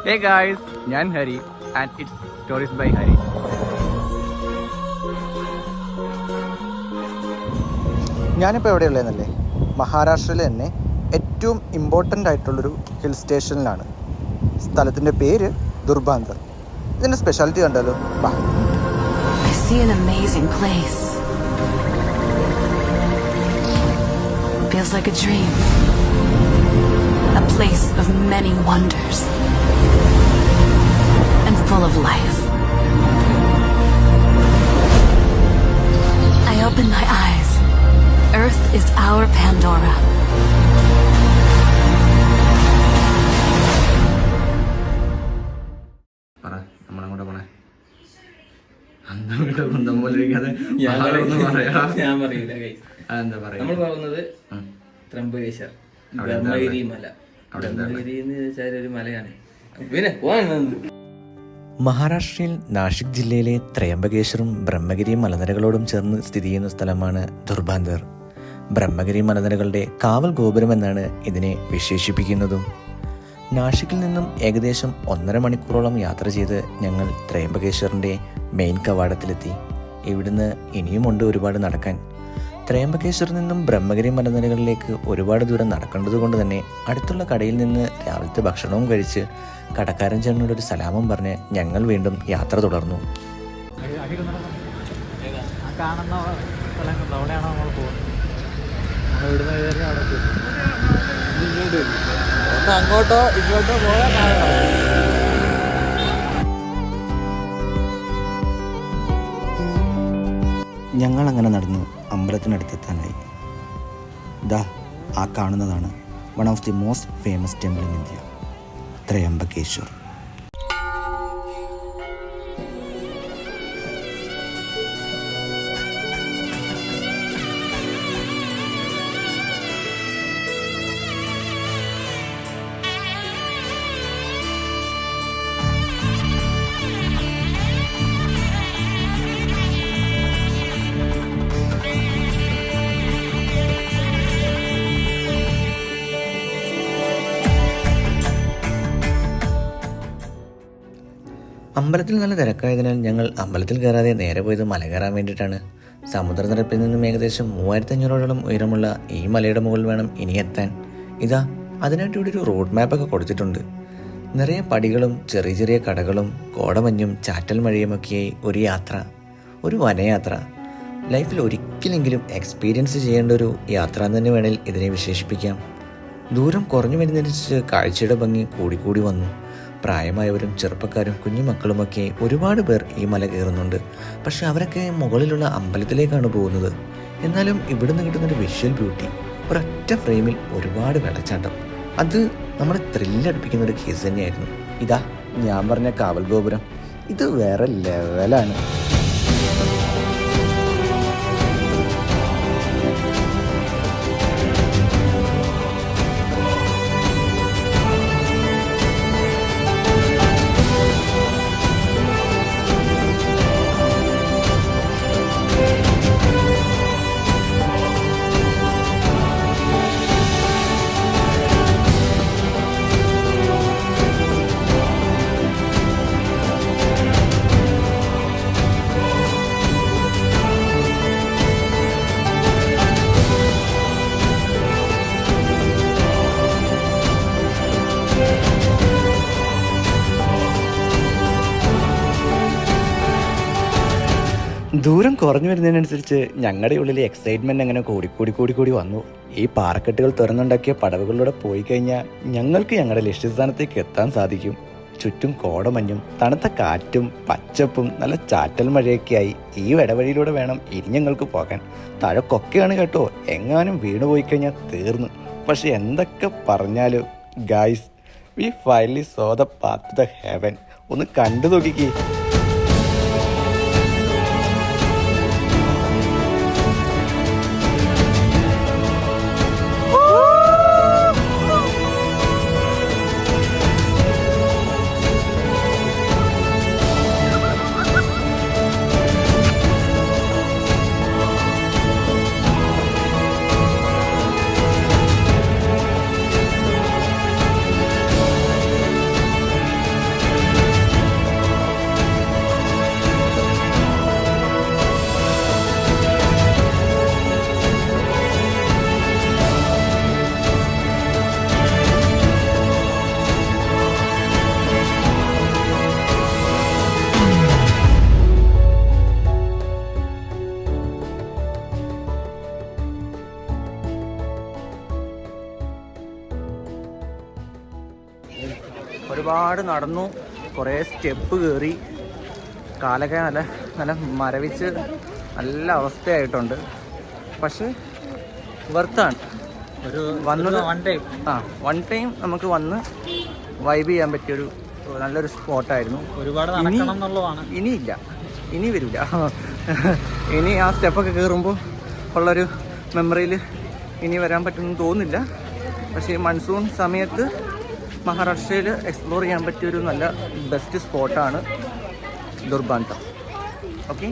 Hey guys, ഞാൻ Hari and it's stories by Hari. ഞാനിപ്പോൾ എവിടെയുള്ളതെന്നല്ലേ, മഹാരാഷ്ട്രയിലെ തന്നെ ഏറ്റവും ഇമ്പോർട്ടൻ്റ് ആയിട്ടുള്ളൊരു ഹിൽ സ്റ്റേഷനിലാണ്. സ്ഥലത്തിൻ്റെ പേര് ദുർബാന്തർ. ഇതിൻ്റെ സ്പെഷ്യാലിറ്റി കണ്ടാലോ? വാ. I see an amazing place. Feels like a dream. A place of many wonders and full of life. I open my eyes. Earth is our Pandora. നമ്മൾ പോകുന്നത് ത്രംബകേശ്വർ ബ്രഹ്മഗിരി മല. ബ്രഹ്മഗിരി എന്ന് വെച്ചാൽ ഒരു മലയാണ്. പിന്നെ മഹാരാഷ്ട്രയിൽ നാഷിക് ജില്ലയിലെ ത്രയംബകേശ്വറും ബ്രഹ്മഗിരി മലനിരകളോടും ചേർന്ന് സ്ഥിതി ചെയ്യുന്ന സ്ഥലമാണ് ദുർബാന്തർ. ബ്രഹ്മഗിരി മലനിരകളുടെ കാവൽ ഗോപുരം എന്നാണ് ഇതിനെ വിശേഷിപ്പിക്കുന്നതും. നാഷിക്കിൽ നിന്നും ഏകദേശം 1.5 മണിക്കൂറോളം യാത്ര ചെയ്ത് ഞങ്ങൾ ത്രയംബകേശ്വറിൻ്റെ മെയിൻ കവാടത്തിലെത്തി. ഇവിടുന്ന് ഇനിയുമുണ്ട് ഒരുപാട് നടക്കാൻ. ത്രയംബകേശ്വറിൽ നിന്നും ബ്രഹ്മഗിരി മലനിരകളിലേക്ക് ഒരുപാട് ദൂരം നടക്കേണ്ടത് കൊണ്ട് തന്നെ അടുത്തുള്ള കടയിൽ നിന്ന് രാവിലത്തെ ഭക്ഷണവും കഴിച്ച് കടക്കാരൻ ചേട്ടനോട് ഒരു സലാമും പറഞ്ഞ് ഞങ്ങൾ വീണ്ടും യാത്ര തുടർന്നു. അങ്ങോട്ടോ ഇങ്ങോട്ടോ പോകാൻ ഞങ്ങൾ അങ്ങനെ നടന്നു അമ്പലത്തിനടുത്തെത്താനായി. ദാ ആ കാണുന്നതാണ് one of the most famous temple in India, Trimbakeshwar. അമ്പലത്തിൽ നല്ല തിരക്കായതിനാൽ ഞങ്ങൾ അമ്പലത്തിൽ കയറാതെ നേരെ പോയത് മല കയറാൻ വേണ്ടിയിട്ടാണ്. സമുദ്രനിരപ്പിൽ നിന്നും ഏകദേശം 3500ഓളം ഉയരമുള്ള ഈ മലയുടെ മുകളിൽ വേണം ഇനി എത്താൻ. ഇതാ അതിനായിട്ട് ഇവിടെ ഒരു റോഡ് മാപ്പൊക്കെ കൊടുത്തിട്ടുണ്ട്. നിറയെ പടികളും ചെറിയ ചെറിയ കടകളും കോടമഞ്ഞും ചാറ്റൽ മഴയുമൊക്കെയായി ഒരു യാത്ര, ഒരു വനയാത്ര. ലൈഫിൽ ഒരിക്കലെങ്കിലും എക്സ്പീരിയൻസ് ചെയ്യേണ്ട ഒരു യാത്ര എന്ന് തന്നെ വേണേൽ ഇതിനെ വിശേഷിപ്പിക്കാം. ദൂരം കുറഞ്ഞു വരുന്നതിനനുസരിച്ച് കാഴ്ചയുടെ ഭംഗി കൂടിക്കൂടി വന്നു. പ്രായമായവരും ചെറുപ്പക്കാരും കുഞ്ഞുമക്കളുമൊക്കെ ഒരുപാട് പേർ ഈ മല കയറുന്നുണ്ട്. പക്ഷെ അവരൊക്കെ മുകളിലുള്ള അമ്പലത്തിലേക്കാണ് പോകുന്നത്. എന്നാലും ഇവിടുന്ന് കിട്ടുന്നൊരു വിഷ്വൽ ബ്യൂട്ടി, ഒരൊറ്റ ഫ്രെയിമിൽ ഒരുപാട് വെള്ളച്ചാട്ടം, അത് നമ്മളെ ത്രില്ലടിപ്പിക്കുന്നൊരു കേസ് തന്നെയായിരുന്നു. ഇതാ ഞാൻ പറഞ്ഞ കാവൽ ഗോപുരം, ഇത് വേറെ ലെവലാണ്. ദൂരം കുറഞ്ഞു വരുന്നതിനനുസരിച്ച് ഞങ്ങളുടെ ഉള്ളിലെ എക്സൈറ്റ്മെൻറ്റ് അങ്ങനെ കൂടി വന്നു. ഈ പാറക്കെട്ടുകൾ തുറന്നുണ്ടാക്കിയ പടവുകളിലൂടെ പോയി കഴിഞ്ഞാൽ ഞങ്ങൾക്ക് ഞങ്ങളുടെ ലക്ഷ്യസ്ഥാനത്തേക്ക് എത്താൻ സാധിക്കും. ചുറ്റും കോടമഞ്ഞും തണുത്ത കാറ്റും പച്ചപ്പും നല്ല ചാറ്റൽ മഴയൊക്കെയായി ഈ ഇടവഴിയിലൂടെ വേണം ഇനി ഞങ്ങൾക്ക് പോകാൻ. താഴെ കൊക്കയാണ് കേട്ടോ, എങ്ങാനും വീണുപോയി കഴിഞ്ഞാൽ തീർന്നു. പക്ഷെ എന്തൊക്കെ പറഞ്ഞാലും guys, we finally saw the path to the heaven. ഒന്ന് കണ്ടു നോക്കിക്കേ. ഒരുപാട് നടന്നു, കുറേ സ്റ്റെപ്പ് കയറി, കാലൊക്കെ നല്ല നല്ല മരവിച്ച് നല്ല അവസ്ഥയായിട്ടുണ്ട്. പക്ഷേ വർത്താണ് ഒരു വന്നത്. വൺ ടൈം നമുക്ക് വന്ന് വൈബ് ചെയ്യാൻ പറ്റിയൊരു നല്ലൊരു സ്പോട്ടായിരുന്നു. ഒരുപാട് നടക്കണം എന്നുള്ളതാണ്. ഇനിയില്ല, ഇനി വരില്ല. ഇനി ആ സ്റ്റെപ്പൊക്കെ കയറുമ്പോൾ ഉള്ളൊരു മെമ്മറിയിൽ ഇനി വരാൻ പറ്റുമെന്ന് തോന്നുന്നില്ല. പക്ഷേ ഈ മൺസൂൺ സമയത്ത് മഹാരാഷ്ട്രയിൽ എക്സ്പ്ലോർ ചെയ്യാൻ പറ്റിയൊരു നല്ല ബെസ്റ്റ് സ്പോട്ടാണ് ദുർബാന്ത. ഓക്കെ.